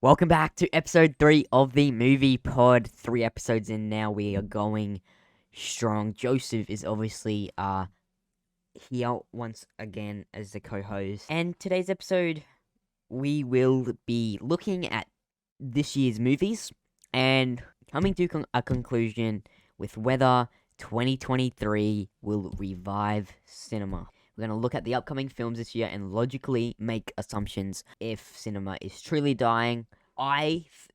Welcome back to episode 3 of the movie pod. 3 episodes in now, we are going strong. Joseph is obviously here once again as the co-host. And today's episode, we will be looking at this year's movies and coming to a conclusion with whether 2023 will revive cinema. We're going to look at the upcoming films this year and logically make assumptions if cinema is truly dying.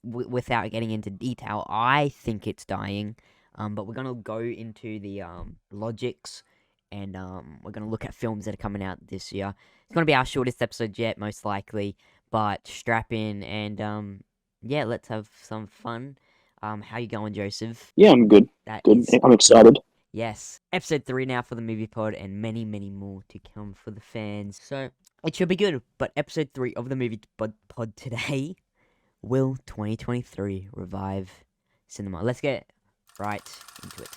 Without getting into detail, I think it's dying. But we're going to go into the logics and we're going to look at films that are coming out this year. It's going to be our shortest episode yet, most likely. But strap in and yeah, let's have some fun. How you going, Joseph? Yeah, I'm good. Good. I'm excited. Yes. Episode 3 now for the movie pod and many, many more to come for the fans. So, it should be good. But episode 3 of the movie pod today, will 2023 revive cinema? Let's get right into it.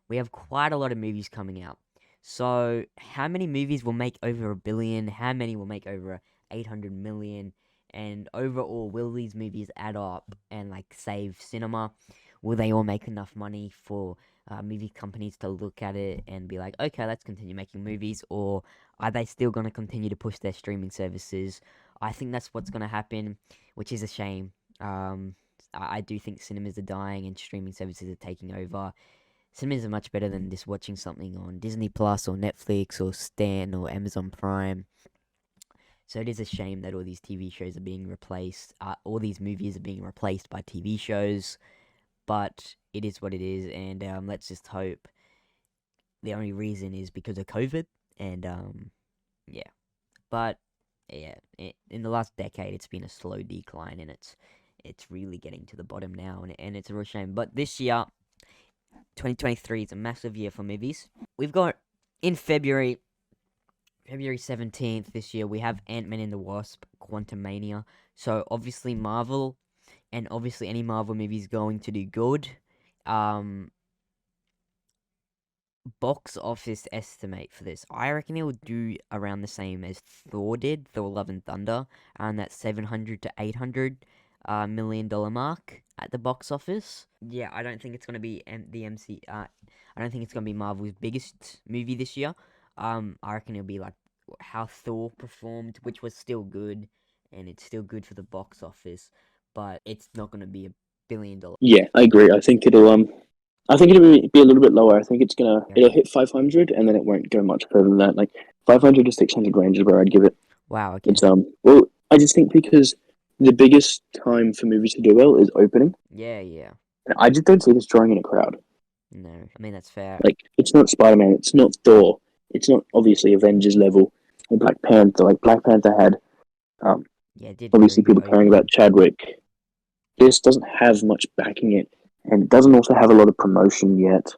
We have quite a lot of movies coming out. So, how many movies will make over $1 billion? How many will make over 800 million? And overall, will these movies add up and save cinema? Will they all make enough money for movie companies to look at it and be like, okay, let's continue making movies? Or are they still going to continue to push their streaming services? I think that's what's going to happen, which is a shame. I do think cinemas are dying and streaming services are taking over. Cinemas are much better than just watching something on Disney Plus or Netflix or Stan or Amazon Prime. So it is a shame that all these TV shows are being replaced. All these movies are being replaced by TV shows. But it is what it is, and let's just hope the only reason is because of COVID. And yeah. But yeah, in the last decade, it's been a slow decline, and it's really getting to the bottom now, and it's a real shame. But this year, 2023 is a massive year for movies. We've got in February 17th this year, we have Ant-Man and the Wasp, Quantumania. So obviously Marvel, and obviously any Marvel movie is going to do good. Box office estimate for this, I reckon it will do around the same as Thor did, Thor Love and Thunder, around that 700 to 800 $1 million mark at the box office. Yeah, I don't think it's gonna be I don't think it's gonna be Marvel's biggest movie this year. I reckon it'll be like how Thor performed, which was still good, and it's still good for the box office, but it's not gonna be $1 billion. Yeah, I agree. I think it'll be a little bit lower. I think it'll hit 500 and then it won't go much further than that. Like 500 to 600 range is where I'd give it. Wow. Okay. It's well, I just think because the biggest time for movies to do well is opening. Yeah. And I just don't see this drawing in a crowd. No, I mean that's fair. Like it's not Spider-Man, it's not Thor, it's not obviously Avengers level or Black Panther. Like Black Panther had obviously people caring about Chadwick. This doesn't have much backing it, and it doesn't also have a lot of promotion yet.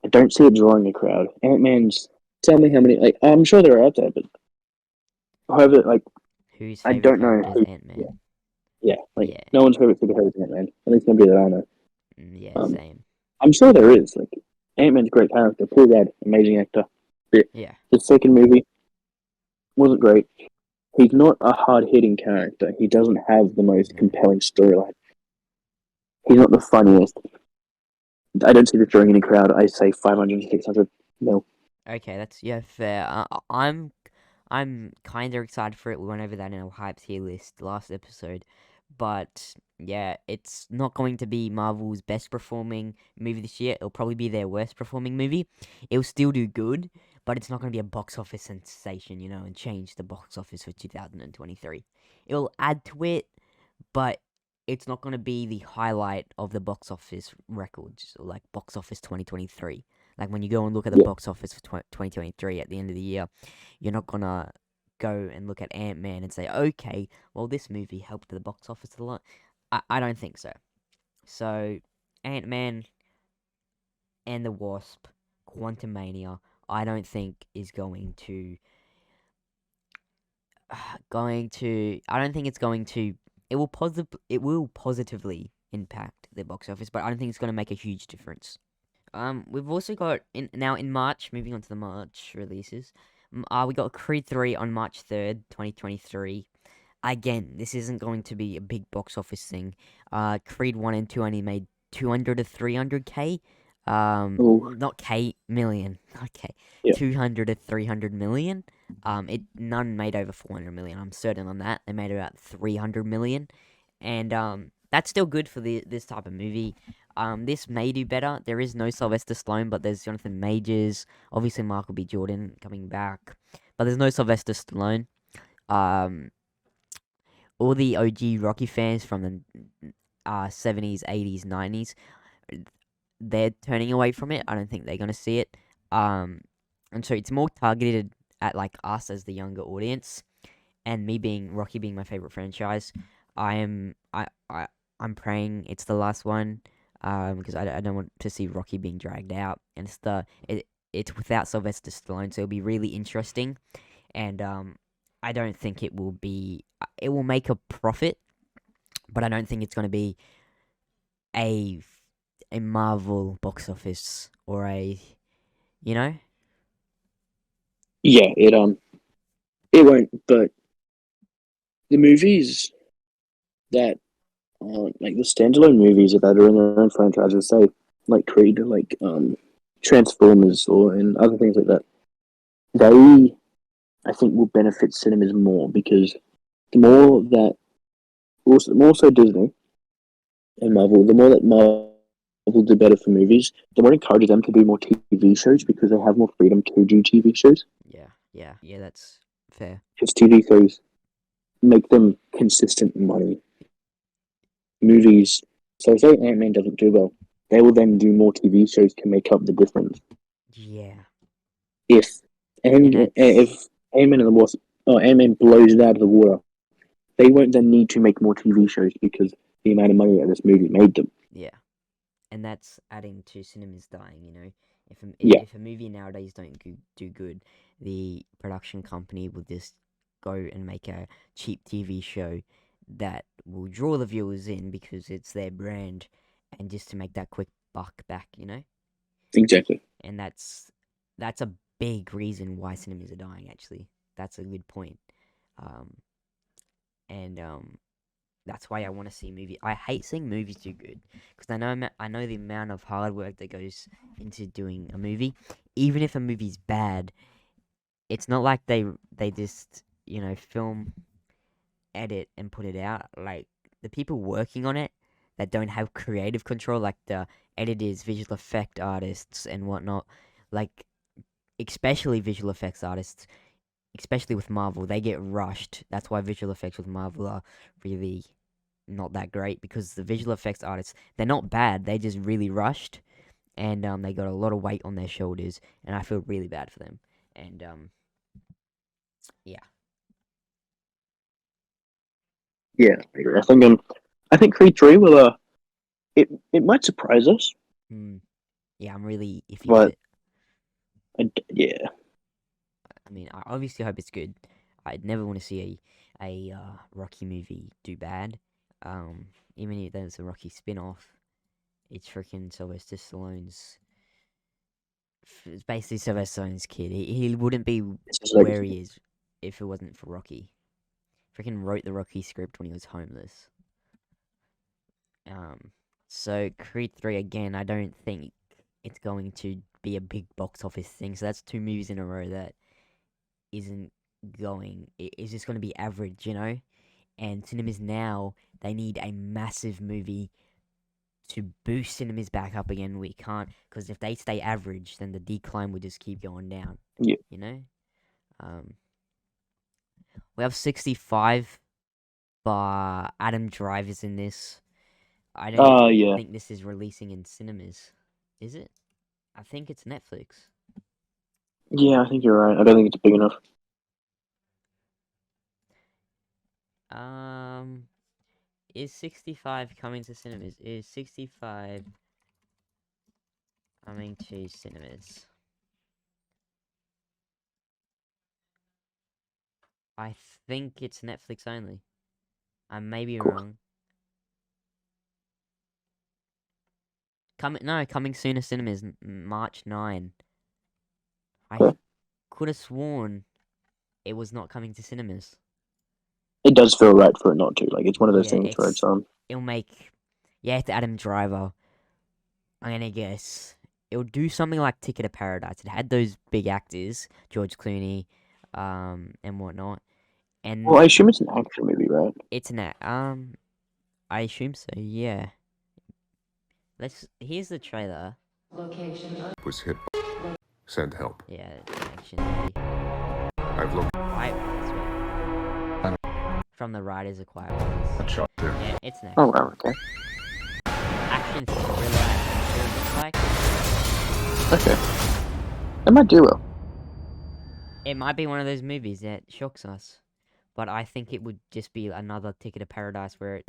I don't see it drawing a crowd. Ant-Man's, tell me how many, like, I'm sure they're out there, but however, like, whose I don't know who. Ant-Man? No one's favorite superhero is Ant-Man. At least nobody that I know. Same. I'm sure there is. Like, Ant-Man's a great character, cool dad, amazing actor. But yeah. The second movie wasn't great. He's not a hard-hitting character. He doesn't have the most compelling storyline. He's not the funniest. I don't see this drawing in a crowd. I say 500 to 600 mil. Okay, that's fair. I'm kind of excited for it. We went over that in our hype tier list last episode, but yeah, it's not going to be Marvel's best performing movie this year. It'll probably be their worst performing movie. It'll still do good, but it's not going to be a box office sensation, and change the box office for 2023. It'll add to it, but it's not going to be the highlight of the box office records, like box office 2023. Like when you go and look at the Yeah, box office for 2023 at the end of the year, you're not gonna go and look at Ant-Man and say, okay, well, this movie helped the box office a lot. I don't think so. So, Ant-Man and the Wasp, Quantumania, I don't think is I don't think it's going to. It will positively impact the box office, but I don't think it's going to make a huge difference. We've also got in March. Moving on to the March releases. We got Creed 3 on March 3rd, 2023. Again, this isn't going to be a big box office thing. Creed 1 and 2 only made 200 to 300k. oh, Not K, million. Okay, yeah, 200 to 300 million. None made over 400 million. I'm certain on that. They made about 300 million, and that's still good for this type of movie. This may do better. There is no Sylvester Stallone, but there's Jonathan Majors. Obviously, Michael B. Jordan coming back, but there's no Sylvester Stallone. Um, all the OG Rocky fans from the 70s, 80s, 90s, they're turning away from it. I don't think they're going to see it. And so it's more targeted at like us as the younger audience. And me being Rocky being my favorite franchise, I am I'm praying it's the last one. Because I don't want to see Rocky being dragged out, and it's without Sylvester Stallone, so it'll be really interesting. And I don't think it will be. It will make a profit, but I don't think it's going to be a a Marvel box office or a you know. yeah. It won't. But the movies that like the standalone movies that are in their own franchises, say like Creed, like Transformers, or and other things like that, they I think will benefit cinemas more because the more that also more so Disney and Marvel, the more that Marvel do better for movies, the more it encourages them to do more TV shows because they have more freedom to do TV shows. Yeah, that's fair. Because TV shows make them consistent money. Movies, so say Ant Man doesn't do well, they will then do more TV shows to make up the difference. Yeah, If and that's if Ant Man and the Wasp, or Ant Man blows it out of the water, they won't then need to make more TV shows because the amount of money that this movie made them. yeah, and that's adding to cinemas dying. Yeah, If a movie nowadays don't do good, the production company will just go and make a cheap TV show that will draw the viewers in because it's their brand, and just to make that quick buck back. exactly. And that's a big reason why cinemas are dying. Actually, that's a good point. Um, and That's why I want to see movie. I hate seeing movies do good because I know the amount of hard work that goes into doing a movie. Even if a movie's bad, it's not like they just film, edit, and put it out. Like the people working on it that don't have creative control, like the editors, visual effect artists, and whatnot. Like especially visual effects artists, especially with Marvel, they get rushed. That's why visual effects with Marvel are really not that great because the visual effects artists, they're not bad, they just really rushed, and they got a lot of weight on their shoulders, and I feel really bad for them. And yeah. Yeah, I agree. I think Creed 3 will it might surprise us, Hmm. Yeah, I'm really iffy with but it. yeah, I mean, I obviously hope it's good. I'd never want to see a Rocky movie do bad. Even if there's a Rocky spin-off, it's freaking Sylvester Stallone's. It's basically Sylvester Stallone's kid. He wouldn't be it's his where legacy. he is if it wasn't for Rocky. Freaking wrote the Rocky script when he was homeless. Um, so Creed 3 again, I don't think it's going to be a big box office thing. So that's two movies in a row that isn't it's just going to be average. And cinemas now, they need a massive movie to boost cinemas back up again. We can't, because if they stay average, then the decline will just keep going down, Yeah. you know? Um, we have 65, but Adam Driver's in this. I don't Yeah. think this is releasing in cinemas, is it? I think it's Netflix. Yeah, I think you're right. I don't think it's big enough. Is 65 coming to cinemas? Is 65 coming to cinemas? I think it's Netflix only. I may be Cool. wrong. Coming soon to cinemas, March 9. I Okay. could have sworn it was not coming to cinemas. It does feel right for it not to. Like, it's one of those Yeah, things where it's it'll make, yeah, it's Adam Driver. I'm gonna guess it'll do something like Ticket to Paradise. It had those big actors, George Clooney, and whatnot, and Well, I assume it's an action movie, right? it's an I assume so. Yeah. Here's the trailer. Was hit. Send help. Yeah, it's an action movie. I've looked. From the writers of Quiet Place. Shot there. Yeah, it's an action. Oh, wow, okay. Action thriller, action looks like. Okay. That might do well. It might be one of those movies that shocks us, but I think it would just be another Ticket to Paradise where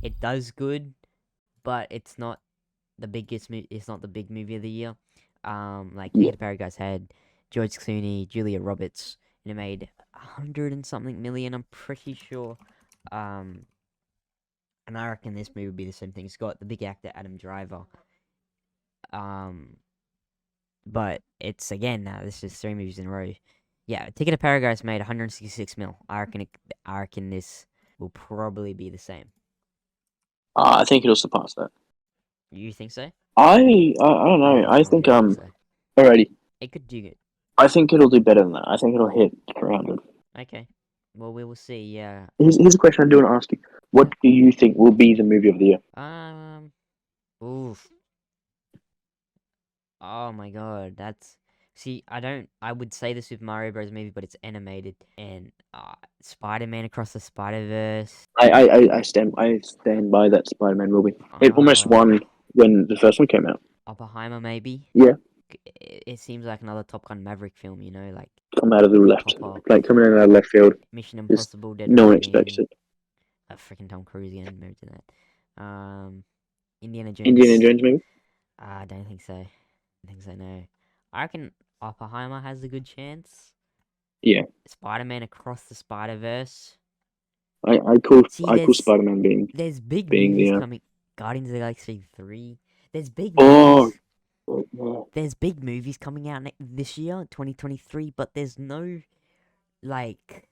it does good, but it's not the biggest it's not the big movie of the year. Like Yeah. Ticket to Paradise had George Clooney, Julia Roberts, and it made 100 and something million. I'm pretty sure. And I reckon this movie would be the same thing. It's got the big actor Adam Driver. But it's again now. This is 3 movies in a row. Yeah, Ticket to Paradise made 166 mil. I reckon this will probably be the same. I think it'll surpass that. You think so? I don't know. I think so. Alrighty. It could do good. I think it'll do better than that. I think it'll hit 300. Okay. Well, we will see. Yeah. Here's a question I do want to ask you. What do you think will be the movie of the year? Oof. Oh my god, that's. See, I would say the Super Mario Bros. Movie, but it's animated, and Spider-Man Across the Spider-Verse. I stand by that Spider-Man movie. It almost won when the first one came out. Oppenheimer, maybe. Yeah. It seems like another Top Gun Maverick film, you know, like Come out of the left, like coming out of left field. Mission Impossible, Dead No one Reckoning. expects it. Freaking Tom Cruise again, moved to that. Indiana Jones. Indiana Jones movie. I don't think so. I think so. No, I reckon Oppenheimer has a good chance. Yeah. Spider-Man Across the Spider-Verse. I call Spider-Man being. There's big being movies the, coming. Guardians of the Galaxy 3. There's big Oh. movies. There's big movies coming out this year, 2023, but there's no like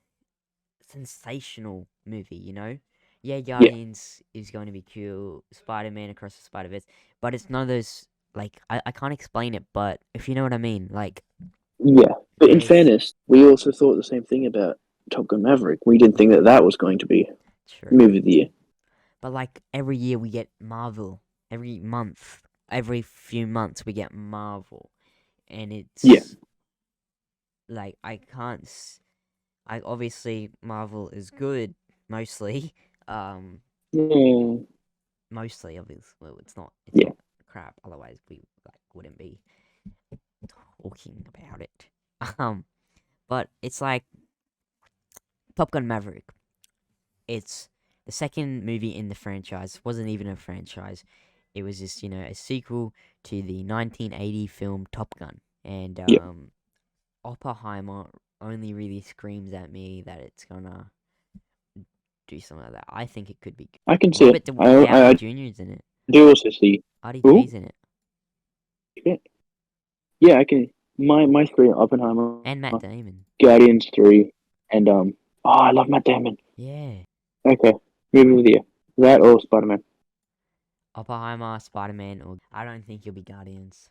sensational movie, you know? Yeah, Guardians is going to be cool. Spider-Man Across the Spider-Verse, but it's none of those. Like I can't explain it, but if you know what I mean, like. Yeah, but in fairness, we also thought the same thing about Top Gun Maverick. We didn't think that was going to be movie of the year. But like every year we get Marvel. Every month, every few months we get Marvel, and it's like I can't. I obviously Marvel is good mostly. Mostly obviously. Well, it's not. It's not crap. Otherwise we wouldn't be talking about it. But it's like Top Gun Maverick. It's the second movie in the franchise. It wasn't even a franchise. It was just, a sequel to the 1980 film Top Gun. And Oppenheimer only really screams at me that it's gonna do something like that. I think it could be good. I can see it. Downey Jr.'s in it. Do also see. RDJ's in it. Yeah, I can. My three: Oppenheimer and Matt Damon. Guardians 3, and I love Matt Damon. Yeah. Okay, movie of the year. That or Spider-Man. Oppenheimer, Spider-Man, or I don't think you'll be Guardians.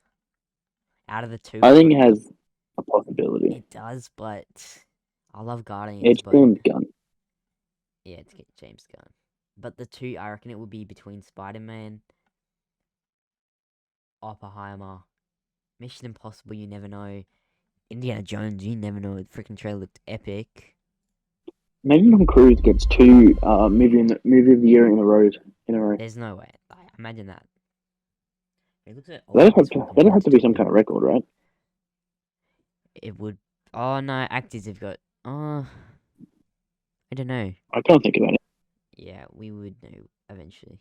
Out of the two, I think it has a possibility. It does, but I love Guardians. It's James Gunn. Yeah, it's James Gunn. But the two, I reckon it would be between Spider-Man, Oppenheimer, Mission Impossible. You never know. Indiana Jones. You never know. The freaking trailer looked epic. Maybe Tom Cruise gets 2 movie of the year in a row. There's no way. Imagine that. It looks at all this one That'd compared have to to be some Twitter. kind of record, right? It would. Oh no, actors have got. I don't know. I can't think about it. Yeah, we would know eventually.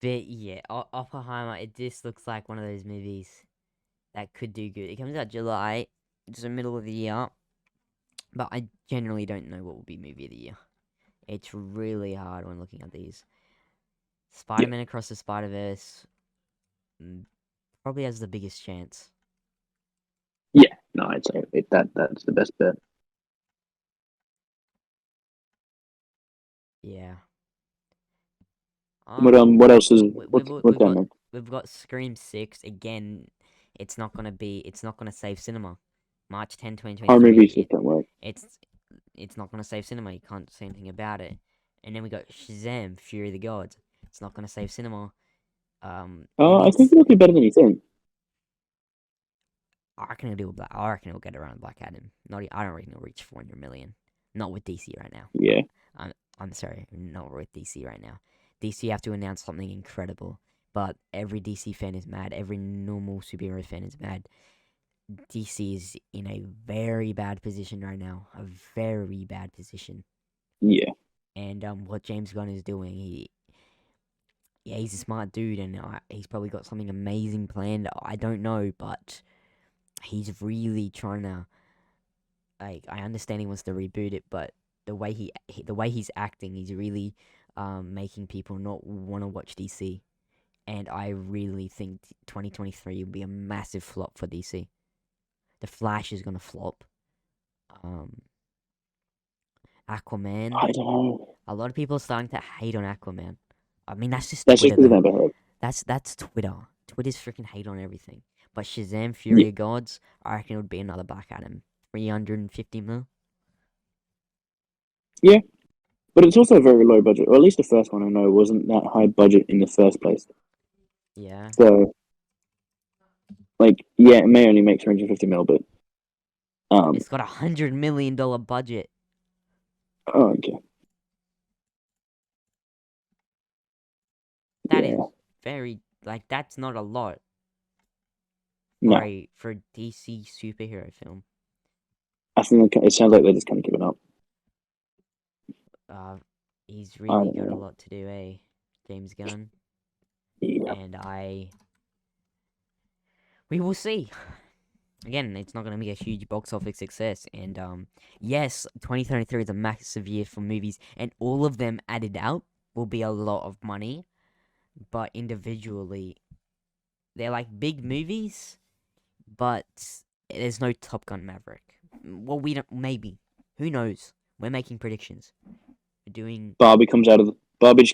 But yeah, Oppenheimer. It just looks like one of those movies that could do good. It comes out July. It's the middle of the year, but I generally don't know what will be movie of the year. It's really hard when looking at these. Yeah. Spider-Man Across the Spider-Verse probably has the biggest chance. Yeah. No, I'd say that's the best bet. Yeah. What else is what's down there? We've got Scream 6 again. It's not gonna save cinema. March 10, Horror 2023. movies just don't work. It's not gonna save cinema. You can't say anything about it. And then we got Shazam: Fury of the Gods. It's not gonna save cinema. And I think it's it'll be better than you think. I reckon it'll get around Black Adam. I don't reckon it'll reach 400 million. Not with DC right now. Yeah. I'm sorry, not with DC right now. DC have to announce something incredible, but every DC fan is mad. Every normal superhero fan is mad. DC is in a very bad position right now. A very bad position. Yeah. And what James Gunn is doing, he's a smart dude, and he's probably got something amazing planned. I don't know, but he's really trying to. Like, I understand he wants to reboot it, but the way he's acting, he's really making people not want to watch DC. And I really think 2023 will be a massive flop for DC. The Flash is gonna flop. Aquaman. I don't know. A lot of people are starting to hate on Aquaman. I mean, that's just That's just Twitter the though. neighborhood. That's Twitter. Twitter's freaking hate on everything. But Shazam: Yeah. Fury of Gods, I reckon it would be another Black Adam. 350 mil. Yeah. But it's also a very low budget, or at least the first one I know wasn't that high budget in the first place. Yeah. So, like, yeah, it may only make 350 mil, but It's got $100 million budget. oh, okay. That Yeah. is very that's not a lot No, for a DC superhero film. I think it sounds like they're just kind of giving up. He's I really don't got a know. lot to do, James Gunn. Yeah. And we will see. Again, it's not going to be a huge box office success. And yes, 2023 is a massive year for movies, and all of them added out will be a lot of money. But individually, they're like big movies, but there's no Top Gun Maverick. Well, we don't. Maybe. Who knows? We're making predictions. We're doing Barbie just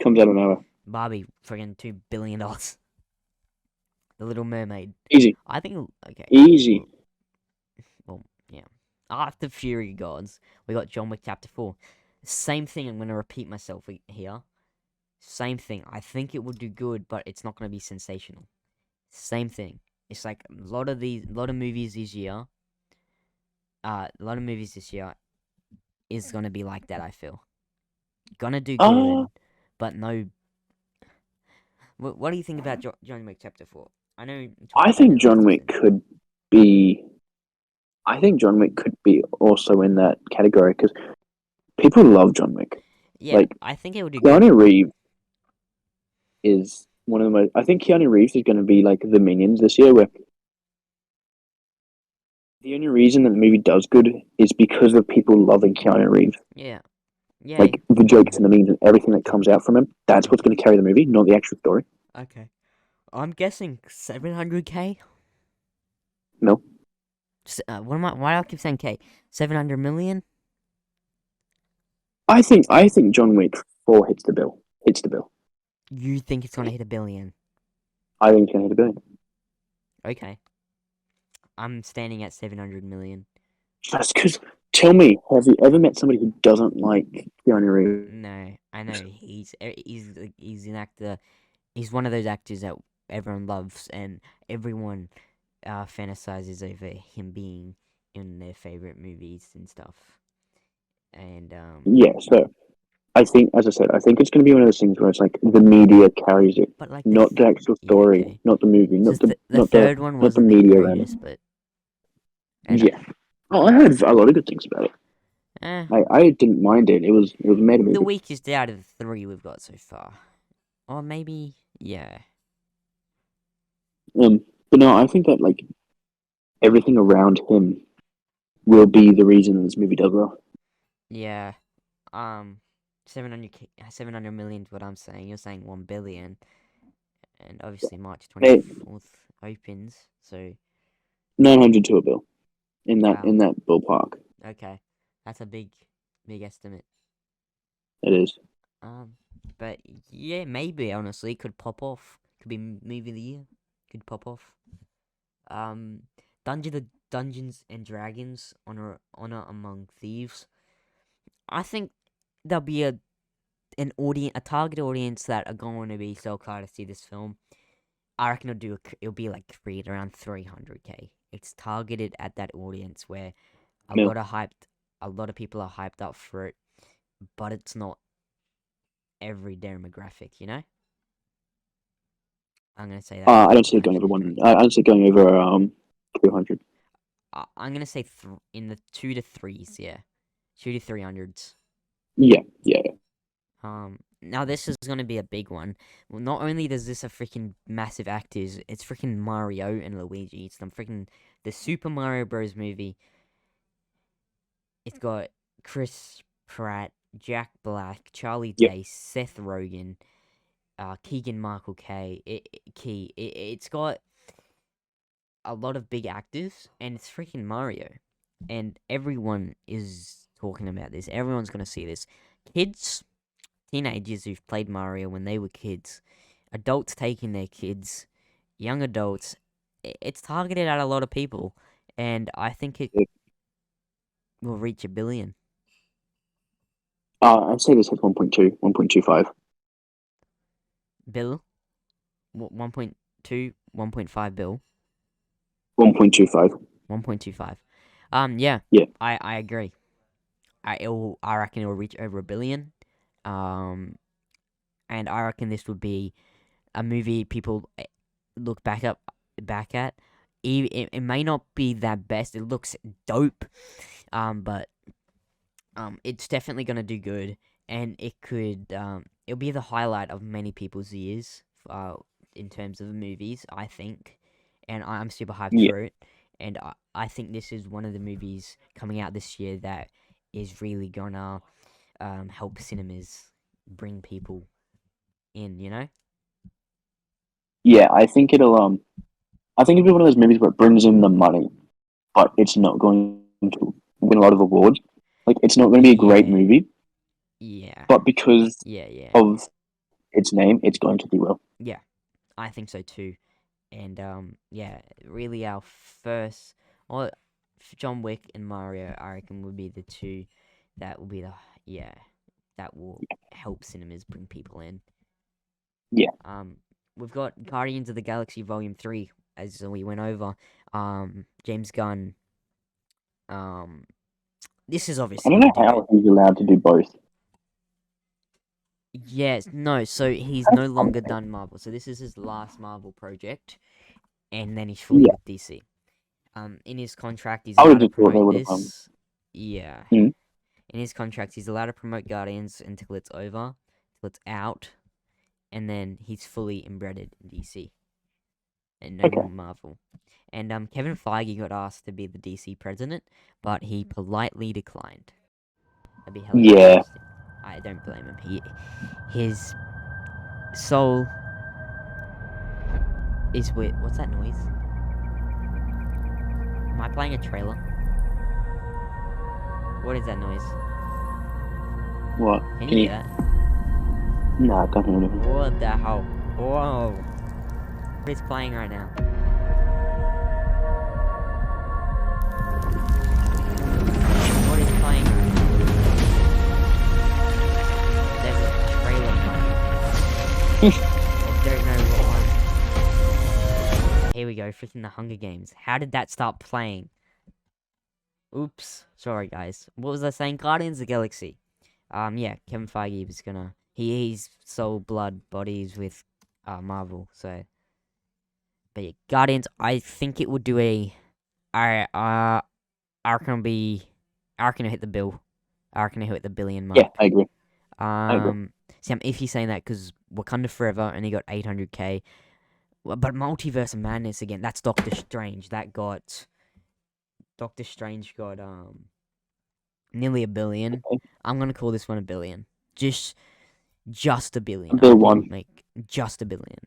comes out of nowhere. Barbie, friggin' $2 billion. The Little Mermaid. Easy. I think okay. Easy. Well, yeah. After Fury Gods, we got John Wick Chapter 4. Same thing. I'm gonna repeat myself here. Same thing. I think it will do good, but it's not gonna be sensational. Same thing. It's like a lot of movies this year. A lot of movies this year is gonna be like that. I feel gonna do good, but no. What do you think about John Wick Chapter 4? I know. I think John Wick could be. I think John Wick could be also in that category because people love John Wick. Yeah, like, I think it would do Keanu good. Reeves is one of the most. I think Keanu Reeves is going to be like the Minions this year, where the only reason that the movie does good is because of people loving Keanu Reeves. Yeah. Yeah. Like the jokes and the memes and everything that comes out from him. That's what's going to carry the movie, not the actual story. Okay. I'm guessing 700K. No. Why do I keep saying K? 700 million? I think John Wick 4 hits the bill. You think it's gonna hit $1 billion? I think it's going to hit $1 billion. Okay. I'm standing at 700 million. That's because, tell me, have you ever met somebody who doesn't like Keanu Reeves? No, I know he's an actor. He's one of those actors that everyone loves, and everyone fantasizes over him being in their favorite movies and stuff. And Yeah, so I think, as I said, I think it's going to be one of those things where it's like the media carries it, But like not the actual yeah, story, okay. not the movie, So not the the third one not the wasn't the media around it. greatest, but and Yeah. Oh, I heard a lot of good things about it. eh, I didn't mind it. It was made a the movie. weakest out of the three we've got so far, or maybe yeah. But no, I think that like everything around him will be the reason this movie does well. Yeah, 700 million is what I'm saying. You're saying 1 billion, and obviously March Hey, 24th opens. So 900 to a bill in wow, that ballpark. okay, that's a big estimate. It is. Um, but yeah, maybe honestly could pop off. Could be movie of the year. Could pop off. Um, Dungeons and Dragons Honor Among Thieves. I think there'll be a target audience that are going to be so excited to see this film. I reckon it'll be like created around 300K. It's targeted at that audience where Mill. a lot of people are hyped up for it, but it's not every demographic, you know? I'm gonna say that I for don't see it going over Dungeons and one. Dragons. I don't see it going over 200. I'm gonna say in the 2 to 3s, yeah, 2 to 300s. Yeah, yeah. Now this is gonna be a big one. Well, not only does this a freaking massive actors, it's freaking Mario and Luigi. It's the Super Mario Bros. Movie. It's got Chris Pratt, Jack Black, Charlie Yep. Day, Seth Rogen, Keegan Michael Key. It's got a lot of big actors, and it's freaking Mario, and everyone is talking about this. Everyone's gonna see this. Kids, teenagers who've played Mario when they were kids, adults taking their kids, young adults. It's targeted at a lot of people, and I think it Yep. will reach 1 billion. I'd say this at 1.2, 1.25. Bill, 1.2, 1.5 bill, 1.25. 1.25. Yeah, Yeah. I agree. I reckon it will reach over 1 billion. And I reckon this would be a movie people look back at. It may not be that best. It looks dope, but it's definitely gonna do good, and it'll be the highlight of many people's years, in terms of movies, I think, and I'm super hyped Yeah. for it, and I think this is one of the movies coming out this year that is really gonna help cinemas bring people in, you know? Yeah, I think it'll be one of those movies where it brings in the money, but it's not going to win a lot of awards. Like it's not going to be a great Yeah, movie, yeah, but because yeah, of its name, it's going to do well. yeah. I think so too. And yeah, really our first, or John Wick and Mario, I reckon would be the two that will be that will help cinemas bring people in. Yeah. We've got Guardians of the Galaxy Volume 3, as we went over. James Gunn. This is I obviously don't gonna know do good. how he's allowed to do both. Yes, no, so he's no longer done Marvel. So this is his last Marvel project, and then he's fully Yeah, with DC. In his contract, he's I would allowed to have just thought they promote would have. this. Yeah. Mhm. In his contract, he's allowed to promote Guardians until it's over, till it's out, and then he's fully embedded in DC and no Okay. more Marvel. And Kevin Feige got asked to be the DC president, but he politely declined. That'd be hella Yeah. interesting. I don't blame him. His soul is with. What's that noise? Am I playing a trailer? What is that noise? What? Can you hear that? No, I can't hear anything. What the hell? Whoa! What is playing right now? What is playing right now? There's a trailer playing. I don't know what one. Here we go, freaking The Hunger Games. How did that start playing? Oops. Sorry, guys. What was I saying? Guardians of the Galaxy. Yeah, Kevin Feige was gonna. He's sold blood bodies with Marvel. So, but yeah, Guardians. I think it would do a. I reckon it'll be. I reckon it'll hit the bill. I reckon it'll hit the billion Yeah, mark. I agree. I agree. See, I'm iffy saying that because Wakanda Forever only got 800K. But Multiverse of Madness again. That's Doctor Strange. Doctor Strange got nearly a billion. Okay. I'm gonna call this one a billion. Just a billion. I Bill reckon it'll one. make just a billion.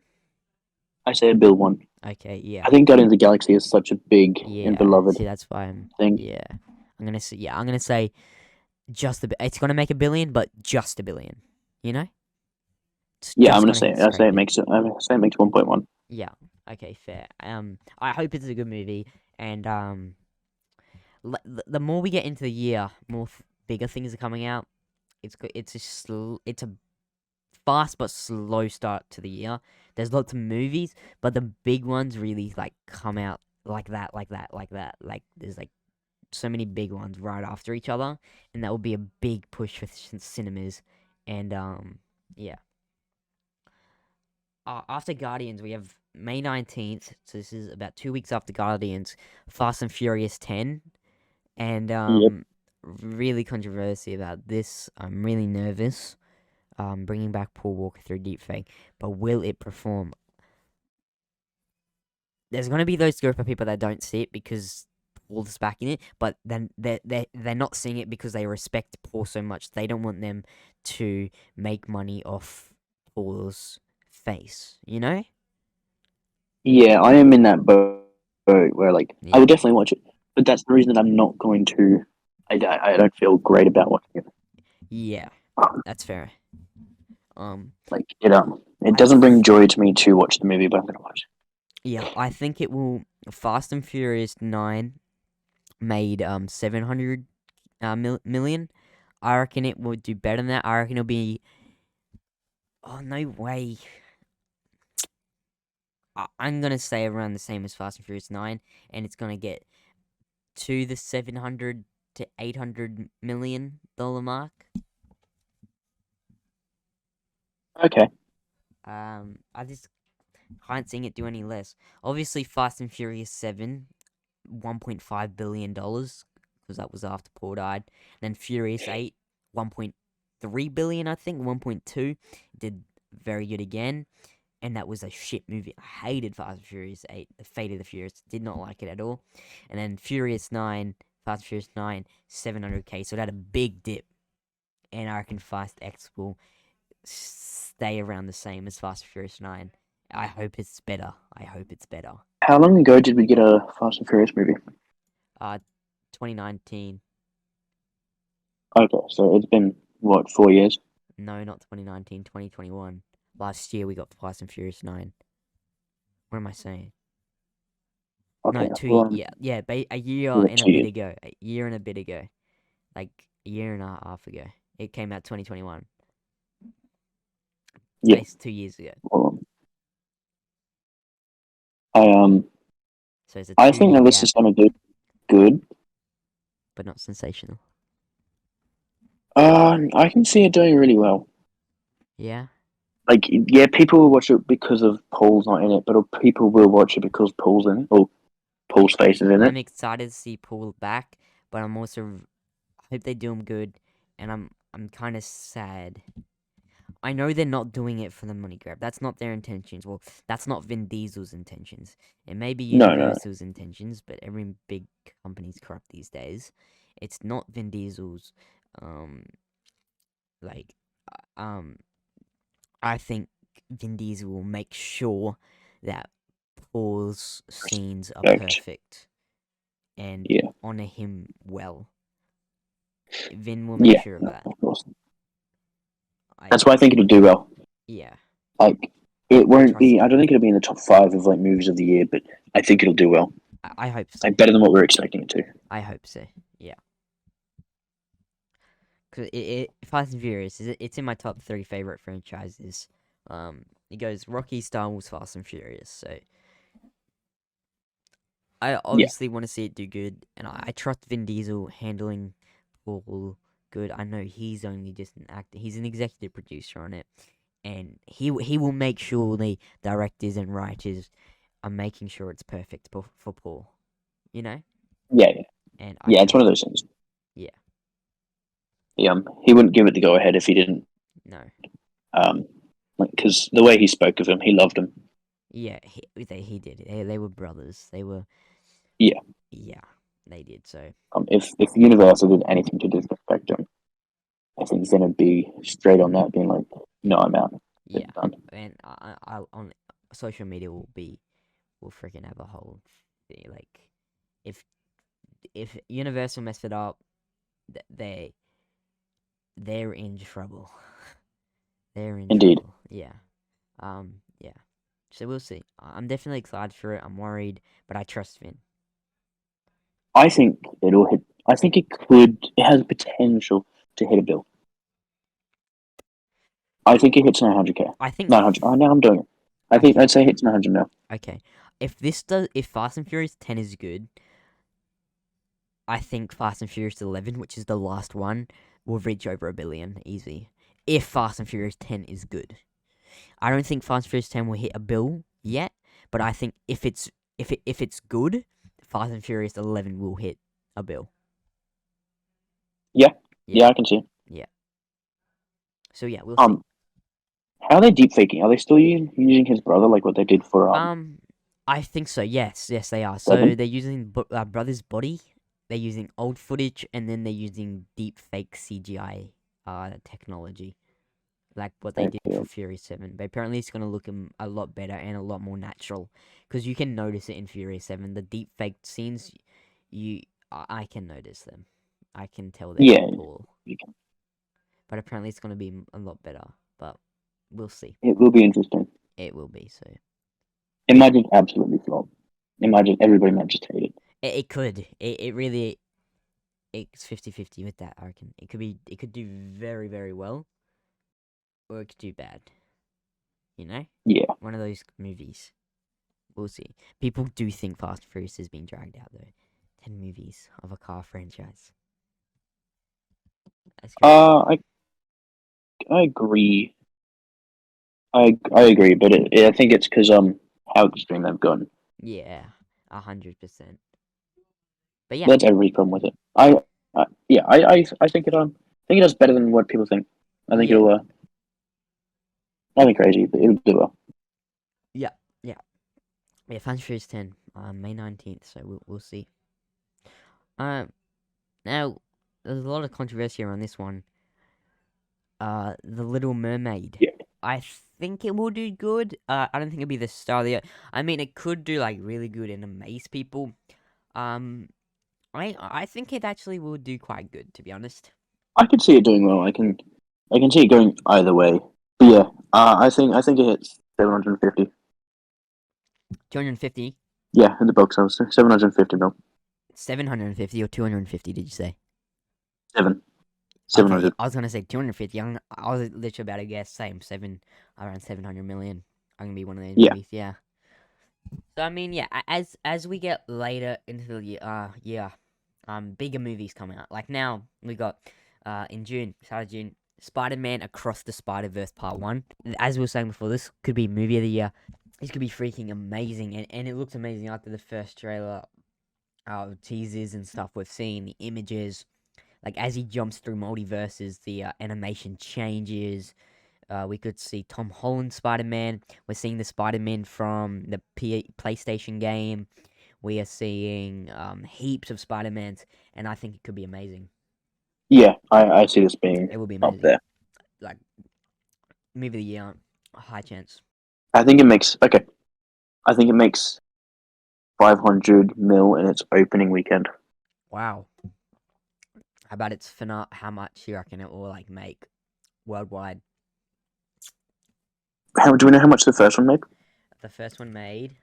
I say Bill one. Okay, yeah. I think Guardians of the Galaxy is such a big and Yeah. beloved See, that's why I'm. thing. Yeah. I'm gonna say just a bit. It's gonna make a billion, but just a billion. You know? It's Yeah, I'm just gonna gonna say hit it. I say straight it bit. makes it. I say it makes 1.1. Yeah. Okay, fair. I hope it's a good movie, and the more we get into the year, more bigger things are coming out. It's a fast but slow start to the year. There's lots of movies, but the big ones really like come out like that, like that, like that. Like there's like so many big ones right after each other, and that will be a big push for cinemas. And yeah. After Guardians, we have May 19th. So this is about 2 weeks after Guardians. Fast and Furious 10, and Yep. really controversy about this. I'm really nervous. Bringing back Paul Walker through deepfake, but will it perform? There's gonna be those group of people that don't see it because Paul's backing it, but then they're not seeing it because they respect Paul so much. They don't want them to make money off Paul's face. You know? Yeah, I am in that boat where like I Yeah. would definitely watch it, but that's the reason that I'm not going to. I don't feel great about watching it. Yeah. Um, That's fair. like it I doesn't bring joy to me to watch the movie, but I'm gonna watch it. Yeah, I think it will. Fast and Furious 9 made 700 million. I reckon it would do better than that. I reckon it'll be. Oh no way! I'm gonna say around the same as Fast and Furious 9, and it's gonna get to the 700 to 800 million dollar mark. Okay. I just can't see it do any less. Obviously, Fast and Furious 7, $1.5 billion because that was after Paul died. And then Furious 8, 1.3 billion, I think, 1.2 did very good again. And that was a shit movie. I hated Fast and Furious 8, The Fate of the Furious. Did not like it at all. And then Furious 9, Fast and Furious 9, 700K. So it had a big dip. And I reckon Fast X will stay around the same as Fast and Furious 9. I hope it's better. I hope it's better. How long ago did we get a Fast and Furious movie? 2019. Okay, so it's been what, 4 years? No, not 2019, 2021. Last year we got Fast and Furious 9. What am I saying? Okay, No, well, yeah, a year yeah, and a 2 bit years. ago. A year and a bit ago. Like a year and a half ago. It came out 2021. Yeah. It's 2 years ago. Well, I So it's a I 2 think year that this gap, is gonna do good. but not sensational. I can see it doing really well. Yeah? Like, yeah, people will watch it because of Paul's not in it, but people will watch it because Paul's in it, or Paul's face is in it. I'm excited to see Paul back, but I'm also I hope they do him good, and I'm kind of sad. I know they're not doing it for the money grab. That's not their intentions. Well, that's not Vin Diesel's intentions. It may be No, no. Universal's intentions, but every big company's corrupt these days. It's not Vin Diesel's. Um, like, um, I think Vin Diesel will make sure that Paul's scenes are Respect. perfect and Yeah. honor him well. Vin will make Yeah, sure of no, that. of course. I That's why I think it'll do well. Yeah, Like, it I won't trust be. I him. don't think it'll be in the top 5 of like movies of the year, but I think it'll do well. I hope so. Like better than what we're expecting it to. I hope so. Yeah. Cause Fast and Furious it's in my top 3 favorite franchises. It goes Rocky, Star Wars, Fast and Furious. So I Yeah. obviously want to see it do good, and I trust Vin Diesel handling Paul good. I know he's only just an actor. He's an executive producer on it, and he will make sure the directors and writers are making sure it's perfect for Paul. You know, Yeah, and I yeah. It's trust one of him. those things. Yeah, He wouldn't give it the go ahead if he didn't. no, Because the way he spoke of him, he loved him. yeah, he did. They were brothers. They were. Yeah. Yeah, they did. So If Universal did anything to disrespect him, I think then it'd be straight on that, being like, "No, I'm out." yeah, It's done. and I on social media will freaking have a whole thing. Like if Universal messed it up, they're in trouble. They're in Indeed. trouble. Yeah. Yeah. So we'll see. I'm definitely excited for it. I'm worried, but I trust Vin. I think it'll hit. I think it could. It has potential to hit a bill. I think it hits 900K. I think 900. Oh, now I'm doing it. I think okay. I'd say it hits 900 now. Okay. If Fast and Furious 10 is good, I think Fast and Furious 11, which is the last one, will reach over 1 billion easy. If Fast and Furious 10 is good. I don't think Fast and Furious 10 will hit a bill yet, but I think if it's good, Fast and Furious 11 will hit a bill. Yeah. Yeah. Yeah, I can see. Yeah. So yeah, we'll see. How are they deep faking? Are they still using his brother like what they did for I think so. Yes, they are. So Seven? they're using brother's body. They're using old footage, and then they're using deep fake CGI technology, like what they did for Okay. Fury 7. But apparently, it's gonna look a lot better and a lot more natural, because you can notice it in Fury 7. The deep fake scenes, I can notice them. I can tell they're Yeah, from Paul. you can. But apparently, it's gonna be a lot better. But we'll see. It will be interesting. It will be so. It might just absolutely flop. Imagine everybody might just hate it. It could. It really. It's 50-50 with that, I reckon. It could do very, very well, or it could do bad. You know? Yeah. One of those movies. We'll see. People do think Fast and Furious is being dragged out, though. 10 movies of a car franchise. That's crazy. I agree. I agree, but I think it's because how extreme they've gone. Yeah, 100%. But yeah, That's every problem with it. I think it does better than what people think. I think yeah, it'll nothing crazy, but it'll do well. yeah. Fast and Furious 10, May 19th, so we'll see. Now, there's a lot of controversy around this one. The Little Mermaid. Yeah. I think it will do good. I don't think it'll be the star of the year. I mean, it could do like really good and amaze people. I think it actually will do quite good, to be honest. I can see it doing well. I can see it going either way. But yeah, I think it hits 750. 250, Yeah, in the box office, 750 mil. 750 or 250? Did you say? Seven. Okay, 700. I was gonna say 250. I was literally about to guess around 700 million. I'm gonna be one of those Yeah. movies. Yeah. So I mean, yeah. As we get later into the year, bigger movies coming out. Like now we got in June, start of June, Spider-Man Across the Spider-Verse Part 1. As we were saying before, this could be movie of the year. This could be freaking amazing, and it looks amazing after the first trailer, teasers and stuff we've seen, the images. Like as he jumps through multiverses, the animation changes. We could see Tom Holland Spider-Man. We're seeing the Spider-Man from the PlayStation game. We are seeing heaps of Spider-Mans, and I think it could be amazing. Yeah, I see this being It will be up amazing. there. Like, movie of the year, high chance. I think it makes 500 mil in its opening weekend. Wow. How about its finale? How much you reckon it will like make worldwide? Do we know how much the first one made? The first one made.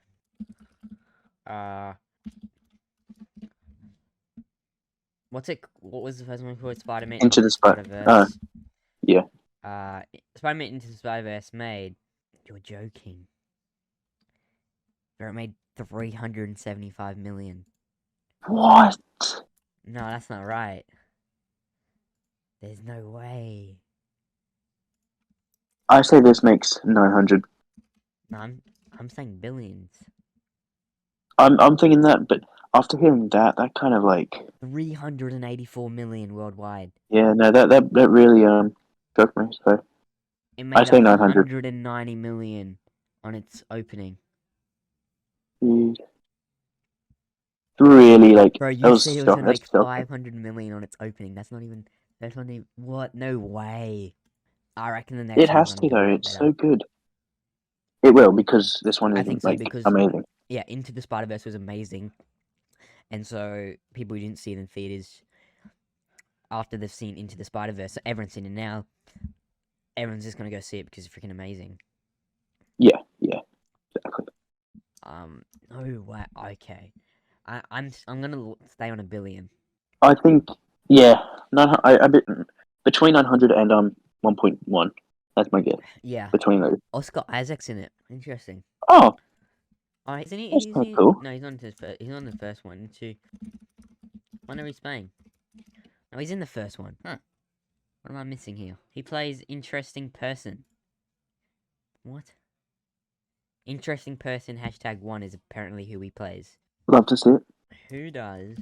What was the first one called? Spider-Man Into the Spider-Verse. Yeah. Spider-Man Into the Spider-Verse made. You're joking. It made 375 million. What? No, that's not right. There's no way. I say this makes 900. No, I'm saying billions. I'm thinking that, but after hearing that kind of like 384 million worldwide. yeah, no, that really shocked me. So It I made say 900. 190 million on its opening. Mm, really like Bro, that you was said it was gonna that's make shocking. 500 million on its opening. That's not even. What? No way. I reckon the It next one's has gonna to do a though. lot It's better. so good. It will because this one I isn't think so like because amazing. yeah, Into the Spider Verse was amazing, and so people who didn't see it in theaters after they've seen Into the Spider Verse, so everyone's seen it now. Everyone's just gonna go see it because it's freaking amazing. Yeah, exactly. No way. Okay, I'm gonna stay on a billion. I think yeah, I bit between 900 and 1.1. That's my guess Yeah, between those. Oscar Isaac's in it. Interesting. Oh, Oh, isn't that's he? Is kind of he? cool. No, he's on he's on the first one. Wonder he's playing. No, he's in the first one. Huh. What am I missing here? He plays interesting person. What? Interesting person #1 is apparently who he plays. Love to see it. Who does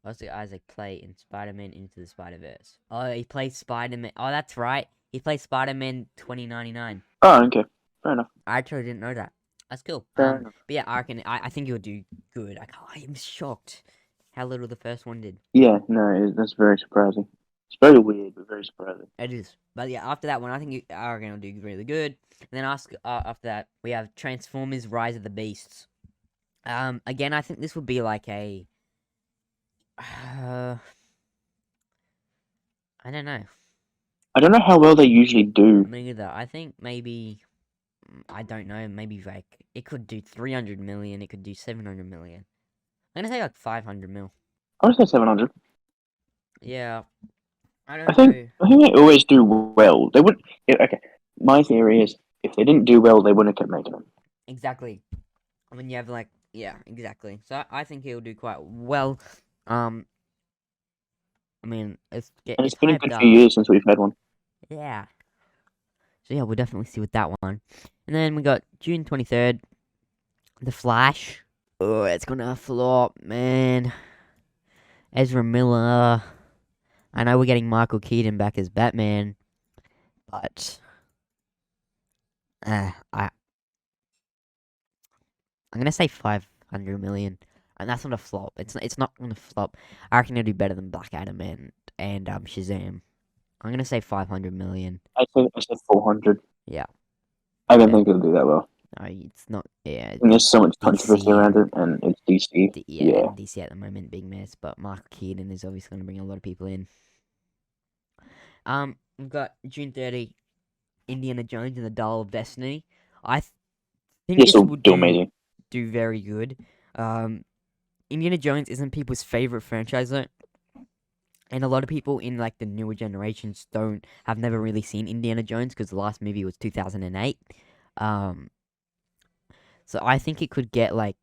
Oscar Isaac play in Spider-Man Into the Spider-Verse? Oh, he plays Spider-Man. Oh, that's right. He plays Spider-Man 2099. Oh, okay, fair enough. I actually didn't know that. That's cool. Fair enough. But yeah, I think he'll do good. I am shocked how little the first one did. Yeah, no, that's very surprising. It's very weird, but very surprising. It is. But yeah, after that one, I reckon he'll do really good. And then after that, we have Transformers: Rise of the Beasts. Again, I think this would be like a. I don't know. I don't know how well they usually do. Me neither. I think maybe. I don't know. Maybe like it could do 300 million. It could do 700 million. I'm gonna say like 500 mil. I would say 700. Yeah. I I don't think know. I think they always do well. They would. Yeah, okay, my theory is if they didn't do well, they wouldn't have kept making them. Exactly. I mean, you have like yeah, exactly. So I think he'll do quite well. Um, I mean, And it's it's been a hyped good few up. years since we've had one. Yeah. So yeah, we'll definitely see with that one. And then we got June 23rd, The Flash. Oh, it's gonna flop, man. Ezra Miller. I know we're getting Michael Keaton back as Batman, but I'm gonna say 500 million, and that's not a flop. It's not gonna flop. I reckon it'll do better than Black Adam and Shazam. I'm gonna say 500 million. I said 400. Yeah. I don't Yeah. think it'll do that well. No, it's not. Yeah, And there's so much controversy DC around and it, and it's DC. Yeah, and DC at the moment, big mess. But Michael Keaton is obviously going to bring a lot of people in. We've got June 30, Indiana Jones and the Dial of Destiny. I think this this will would do amazing. do very good. Indiana Jones isn't people's favorite franchise though, and a lot of people in like the newer generations have never really seen Indiana Jones because the last movie was 2008. So I think it could get like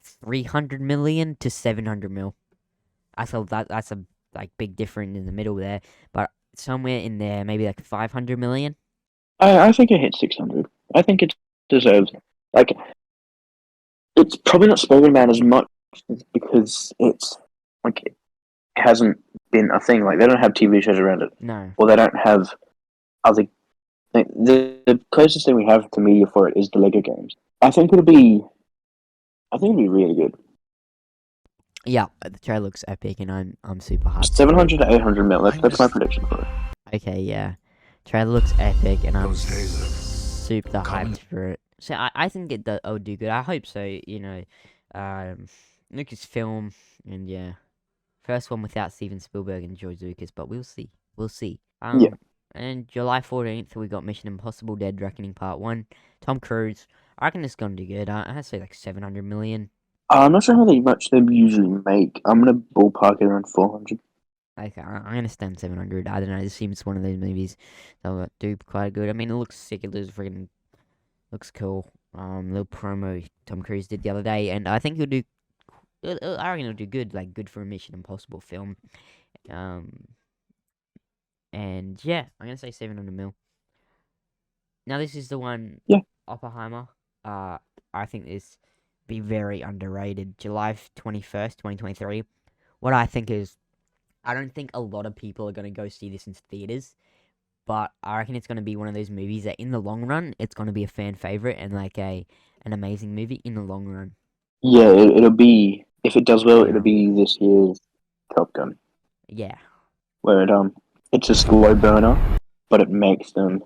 300 million to 700 mil. That's a like big difference in the middle there, but somewhere in there, maybe like 500 million. I think it hit 600. I think it deserves like it's probably not spoken about as much because it's like it hasn't been a thing. Like they don't have TV shows around it, No. or they don't have other. The closest thing we have to media for it is the Lego games. I think it'll be. I think it'll be really good. Yeah, the trailer looks epic, and I'm super hyped. 700 to 800 mil. That's my prediction for it. Okay, yeah, trailer looks epic, and I'm super hyped for it. So I think it'll do good. I hope so. You know, Lucasfilm, and yeah, first one without Steven Spielberg and George Lucas, but we'll see. We'll see. Yeah. And July 14th, we got Mission Impossible: Dead Reckoning Part 1. Tom Cruise. I reckon it's gonna do good. I say like 700 million. I'm not sure how much they usually make. I'm gonna ballpark it around 400. Okay, I understand 700. I don't know. It seems one of those movies that will do quite good. I mean, it looks sick. It looks cool. Little promo Tom Cruise did the other day, and I think he'll do. I reckon he'll do good. Like good for a Mission Impossible film. And yeah, I'm gonna say 700 mil. Now this is the one. Yeah. Oppenheimer. I think this be very underrated. July 21st, 2023. What I think is, I don't think a lot of people are gonna go see this in theaters, but I reckon it's gonna be one of those movies that, in the long run, it's gonna be a fan favorite and like an amazing movie in the long run. Yeah, it'll be, if it does well, Yeah. it'll be this year's Top Gun, Yeah. where it's a slow burner, but it makes them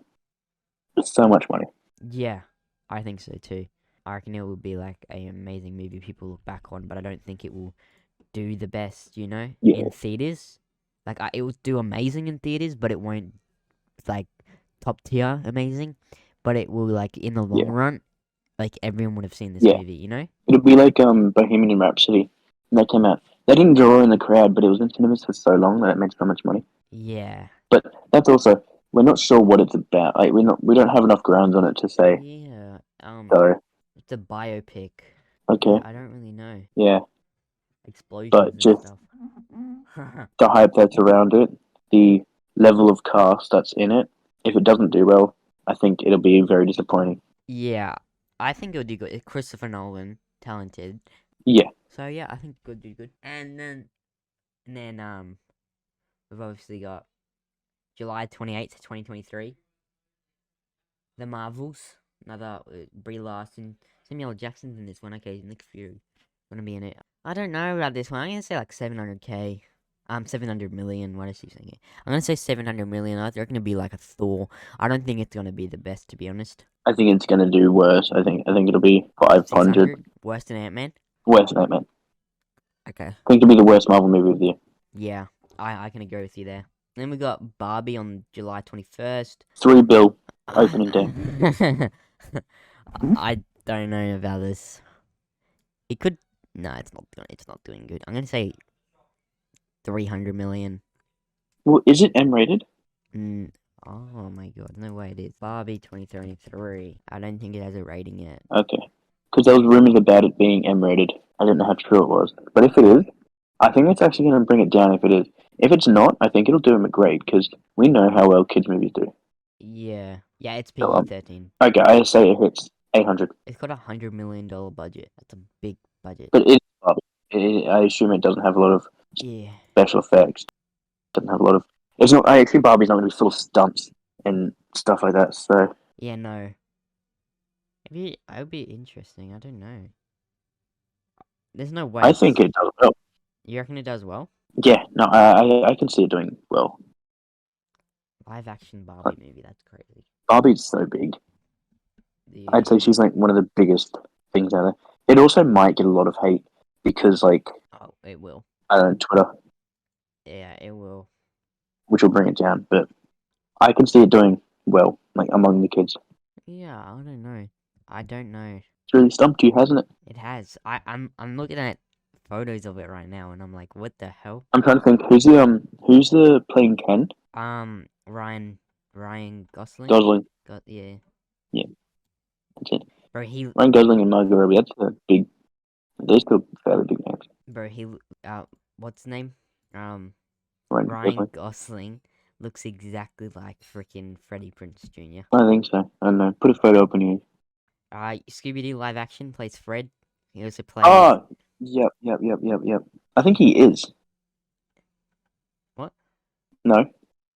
so much money. Yeah, I think so too. I reckon it will be like an amazing movie people look back on, but I don't think it will do the best, Yeah. in theaters. Like, it will do amazing in theaters, but it won't, like, top tier amazing. But it will, like, in the long Yeah. run, like, everyone would have seen this Yeah. movie, It'll be like Bohemian Rhapsody. When that came out, they didn't draw in the crowd, but it was in cinemas for so long that it made so much money. Yeah. But that's also, we're not sure what it's about. Like, we don't have enough grounds on it to say. Yeah. So It's a biopic. okay, I don't really know. yeah, Explosions but and just stuff. the hype that's around it, the level of cast that's in it. If it doesn't do well, I think it'll be very disappointing. Yeah. I think it'll do good. It's Christopher Nolan, talented. Yeah, So yeah, I think it could do good. And then we've obviously got July 28th, 2023. The Marvels. Another Brie Larson. Samuel L. Jackson's in this one. Okay, Nick Fury gonna be in it. I don't know about this one. I'm gonna say like 700k. 700 million. What is she saying? I'm gonna say 700 million. I reckon it'll be like a Thor. I don't think it's gonna be the best, to be honest. I think it's gonna do worse. I think it'll be 500. 600? Worse than Ant-Man? Worse than Ant-Man. Okay. I think it'll be the worst Marvel movie of the year. Yeah, I can agree with you there. Then we got Barbie on July 21st. $3 billion opening day. I don't know about this. It could. No, it's not. It's not doing good. I'm gonna say 300 million. Well, is it M-rated? Oh my god, no way it is. Barbie 2033. I don't think it has a rating yet. Okay, because there was rumors about it being M-rated. I didn't know how true it was, but if it is, I think it's actually going to bring it down. If it is, if it's not, I think it'll do him a great because we know how well kids movies do. Yeah, it's So, PG-13. okay, I say it hits 800. It's got $100 million budget. That's a big budget. But I assume it doesn't have a lot of Yeah. special effects. Doesn't have a lot of. It's not. I assume Barbie's not going to be full of stunts and stuff like that. So Yeah, no. Maybe it would be interesting. I don't know. There's no way. I think it does well. You reckon it does well? Yeah, no, I can see it doing well. Live action Barbie movie. That's crazy. Barbie's so big. Yeah. I'd say she's like one of the biggest things out there. It also might get a lot of hate because, like, Oh, it will. I don't know, Twitter, Yeah, it will. which will bring it down. But I can see it doing well, like among the kids. Yeah, I don't know. I don't know. It's really stumped you, hasn't it? It has. I'm looking at photos of it right now, and I'm like, what the hell? I'm trying to think who's the playing Ken? Ryan Gosling. Gosling. Yeah. Yeah, that's it. Bro, Ryan Gosling and Margot Robbie. That's a big. They're still fairly big names. Bro, what's his name? Ryan Ryan Gosling. Gosling looks exactly like freaking Freddie Prinze Jr. I think so. I don't know. Put a photo up on you. Scooby-Doo live action plays Fred. He also plays. Oh, yep. I think he is. What? No.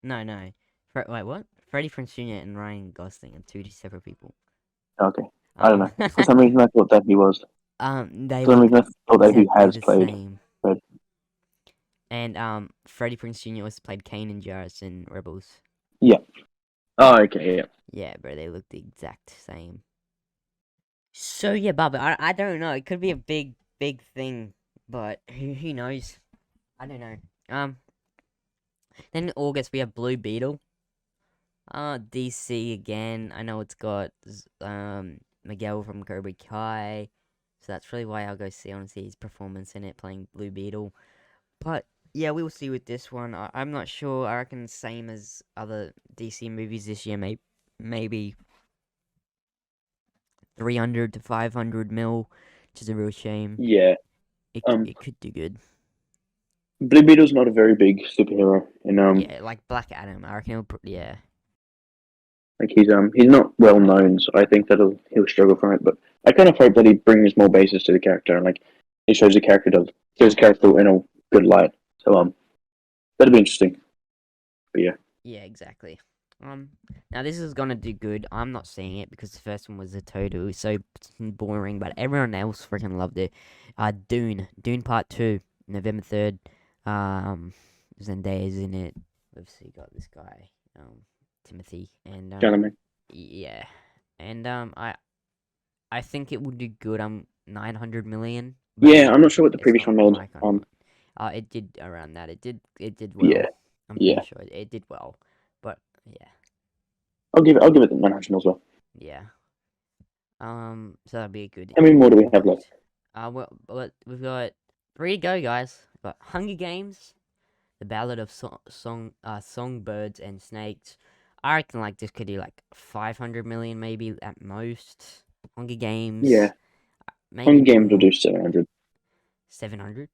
No. Wait, what? Freddie Prinze Jr. and Ryan Gosling are two separate people. Okay. I don't know. For some reason, I thought that he was. They For some look reason, I thought that he exactly has the played same. Fred. And Freddie Prinze Jr. also played Kane and Jarrus in Rebels. Yeah. Oh, okay. Yeah. Yeah, bro, they look the exact same. So yeah, Bubba, I don't know. It could be a big thing, but who knows? I don't know. Then in August we have Blue Beetle. DC again. I know it's got Miguel from Cobra Kai, so that's really why I'll go see. I want to see his performance in it, playing Blue Beetle. But yeah, we will see with this one. I'm not sure. I reckon same as other DC movies this year. Maybe 300 to 500 mil, which is a real shame. Yeah. It could do good. Blue Beetle's not a very big superhero, and Yeah, like Black Adam. I reckon yeah. like he's not well known, so I think that he'll struggle from it. But I kind of hope that he brings more bases to the character, and like he shows the character in a good light. So that'll be interesting. But yeah. Yeah, exactly. Now this is gonna do good. I'm not seeing it because the first one was a total. It was so boring, but everyone else freaking loved it. Dune Part 2, November 3rd. Zendaya's in it. We've obviously got this guy, Timothy, and Gentlemen. yeah, and I think it would do good. 900 million. But Yeah, I'm not sure what the it's previous not one made. like on. It did around that. It did well. Yeah, I'm yeah. pretty sure it did well. But yeah, I'll give it the 900 as well. yeah. So that'd be a good. How many more do we have left? Well, we've got 3 to go, guys. We've got Hunger Games, The Ballad of Songbirds and Snakes. I reckon like this could do like 500 million maybe at most. Hunger Games. Yeah. Maybe Hunger Games will more. do 700. 700.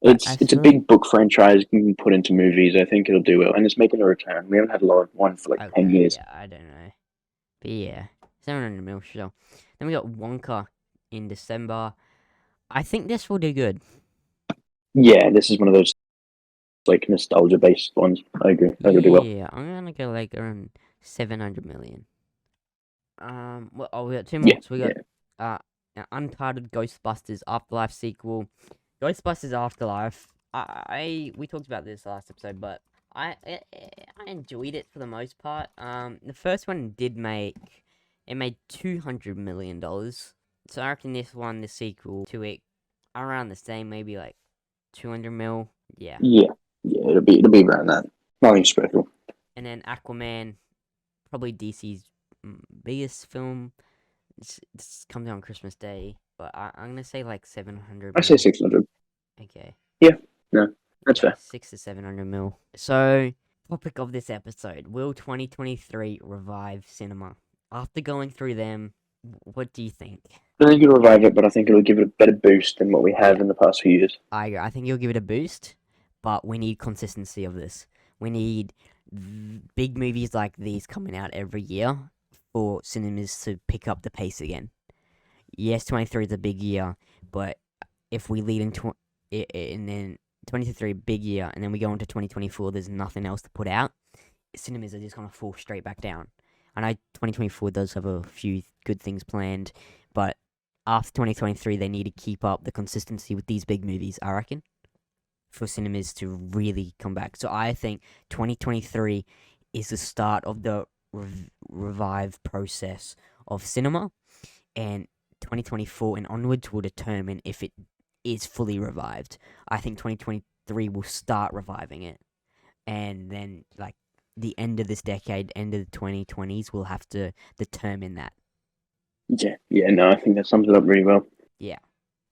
It's a big book franchise you can put into movies. I think it'll do well, and it's making a return. We haven't had a lot of one for like 10 years. Yeah, I don't know. But yeah, 700 mil, sure. Then we got Wonka in December. I think this will do good. Yeah, this is one of those like nostalgia based ones. I agree. That'll do well. Yeah, I'm gonna go like around 700 million. We got 2 more. Yeah, So we got Uncharted Ghostbusters Afterlife sequel. Ghostbusters Afterlife. We talked about this last episode, but I enjoyed it for the most part. The first one made $200 million. So I reckon the sequel to it, around the same, maybe like 200 mil. Yeah. Yeah, it'll be around that. Nothing special. And then Aquaman, probably DC's biggest film. This comes out on Christmas Day, but I'm gonna say like 700. I say 600. Okay. Yeah, no, that's fair. 6 to 700 mil. So, topic of this episode: will 2023 revive cinema? After going through them, what do you think? I think it'll revive it, but I think it'll give it a better boost than what we have in the past few years. I agree. I think you'll give it a boost, but we need consistency of this. We need big movies like these coming out every year for cinemas to pick up the pace again. Yes, 23 is a big year, but if we lead into it and then 2023 big year, and then we go into 2024, there's nothing else to put out. Cinemas are just gonna fall straight back down. I know 2024 does have a few good things planned, but after 2023, they need to keep up the consistency with these big movies, I reckon, for cinemas to really come back. So I think 2023 is the start of the revive process of cinema, and 2024 and onwards will determine if it is fully revived. I think 2023 will start reviving it, and then like the end of this decade, end of the 2020s, we'll have to determine that. Yeah, no, I think that sums it up really well. Yeah.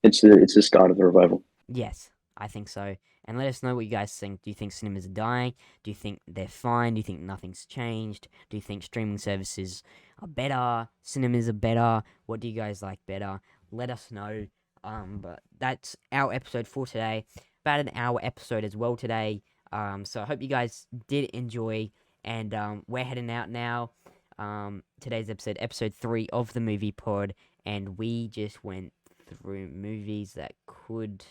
It's the start of the revival. Yes, I think so. And let us know what you guys think. Do you think cinemas are dying? Do you think they're fine? Do you think nothing's changed? Do you think streaming services are better? Cinemas are better? What do you guys like better? Let us know. But that's our episode for today. About an hour episode as well today. So I hope you guys did enjoy. And we're heading out now. Today's episode 3 of the Movie Pod. And we just went through movies that could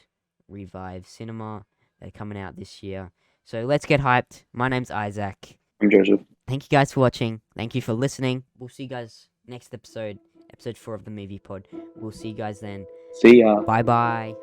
revive cinema. They're coming out this year. So let's get hyped. My name's Isaac. I'm Joseph. Thank you guys for watching. Thank you for listening. We'll see you guys next episode. Episode 4 of the Movie Pod. We'll see you guys then. See ya. Bye bye.